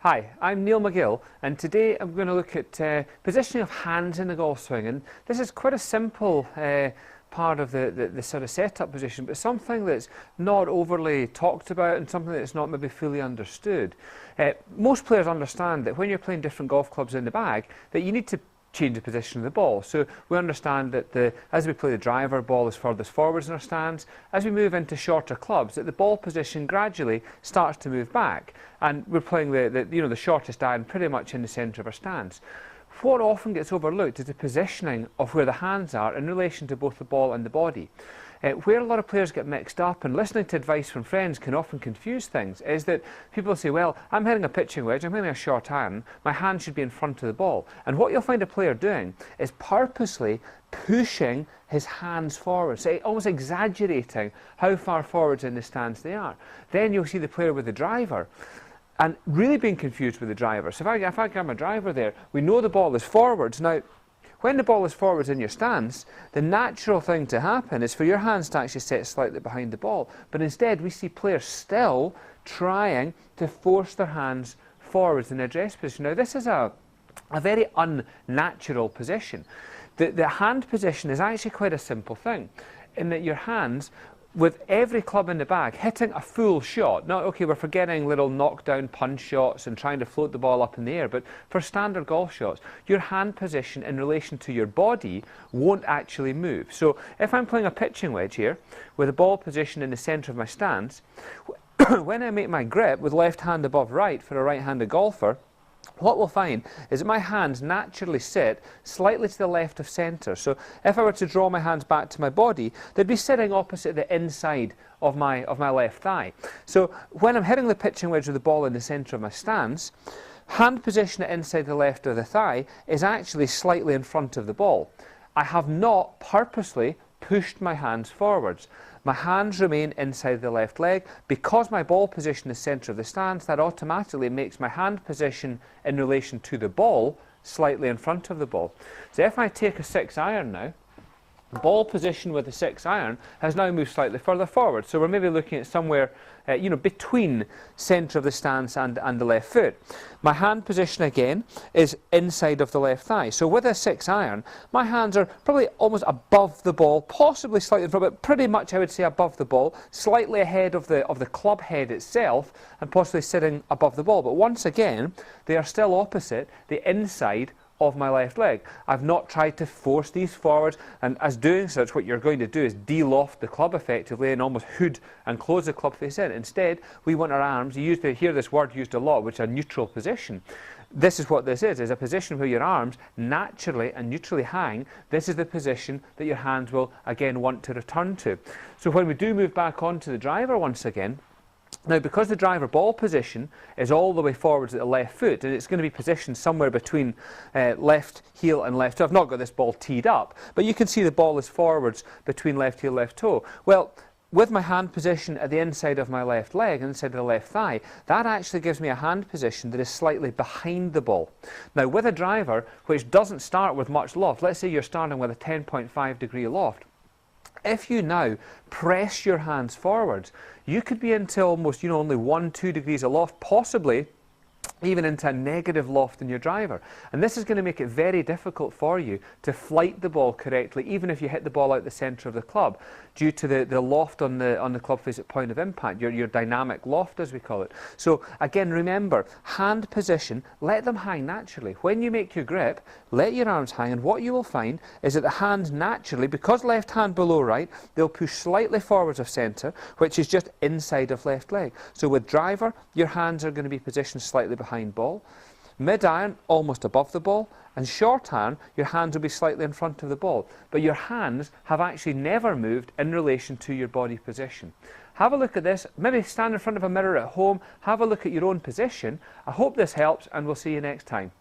Hi, I'm Niall McGill, and today I'm going to look at positioning of hands in the golf swing. And this is quite a simple part of the sort of setup position, but something that's not overly talked about and something that's not maybe fully understood. Most players understand that when you're playing different golf clubs in the bag, that you need to change the position of the ball. So we understand that as we play the driver, ball is furthest forwards in our stance. As we move into shorter clubs, that the ball position gradually starts to move back, and we're playing the shortest iron pretty much in the centre of our stance. What often gets overlooked is the positioning of where the hands are in relation to both the ball and the body. Where a lot of players get mixed up, and listening to advice from friends can often confuse things, is that people say, well, I'm hitting a pitching wedge, I'm hitting a short iron, my hand should be in front of the ball. And what you'll find a player doing is purposely pushing his hands forward, so almost exaggerating how far forwards in the stance they are. Then you'll see the player with the driver and really being confused with the driver. So if I grab my driver there, we know the ball is forwards. Now, when the ball is forwards in your stance, the natural thing to happen is for your hands to actually set slightly behind the ball. But instead, we see players still trying to force their hands forwards in their dress position. Now, this is a very unnatural position. The hand position is actually quite a simple thing, in that your hands, with every club in the bag, hitting a full shot. Now, okay, we're forgetting little knockdown punch shots and trying to float the ball up in the air, but for standard golf shots, your hand position in relation to your body won't actually move. So if I'm playing a pitching wedge here, with the ball position in the centre of my stance, when I make my grip with left hand above right for a right-handed golfer, what we'll find is that my hands naturally sit slightly to the left of centre. So if I were to draw my hands back to my body, they'd be sitting opposite the inside of my left thigh. So when I'm hitting the pitching wedge with the ball in the centre of my stance, hand position at inside the left of the thigh is actually slightly in front of the ball. I have not purposely pushed my hands forwards. My hands remain inside the left leg. Because my ball position is centre of the stance, that automatically makes my hand position in relation to the ball slightly in front of the ball. So if I take a 6-iron now, ball position with the 6-iron has now moved slightly further forward. So we're maybe looking at somewhere between centre of the stance and the left foot. My hand position again is inside of the left thigh. So with a 6-iron, my hands are probably almost above the ball, possibly slightly in front, but pretty much I would say above the ball, slightly ahead of the club head itself, and possibly sitting above the ball. But once again, they are still opposite the inside of my left leg. I've not tried to force these forwards, and as doing such, what you're going to do is de-loft the club effectively and almost hood and close the club face in. Instead, we want our arms, you used to hear this word used a lot, which is a neutral position. This is what this is a position where your arms naturally and neutrally hang. This is the position that your hands will again want to return to. So when we do move back onto the driver once again, now, because the driver ball position is all the way forwards at the left foot, and it's going to be positioned somewhere between left heel and left toe. I've not got this ball teed up, but you can see the ball is forwards between left heel and left toe. Well, with my hand position at the inside of my left leg, inside of the left thigh, that actually gives me a hand position that is slightly behind the ball. Now, with a driver which doesn't start with much loft, let's say you're starting with a 10.5 degree loft, if you now press your hands forwards, you could be into almost, only 1-2 degrees aloft, possibly even into a negative loft in your driver. And this is going to make it very difficult for you to flight the ball correctly, even if you hit the ball out the centre of the club, due to the loft on the club face at point of impact, your dynamic loft, as we call it. So again, remember, hand position, let them hang naturally. When you make your grip, let your arms hang, and what you will find is that the hands naturally, because left hand below right, they'll push slightly forwards of centre, which is just inside of left leg. So with driver, your hands are going to be positioned slightly behind ball. Mid-iron, almost above the ball, and short iron, your hands will be slightly in front of the ball. But your hands have actually never moved in relation to your body position. Have a look at this, maybe stand in front of a mirror at home, have a look at your own position. I hope this helps, and we'll see you next time.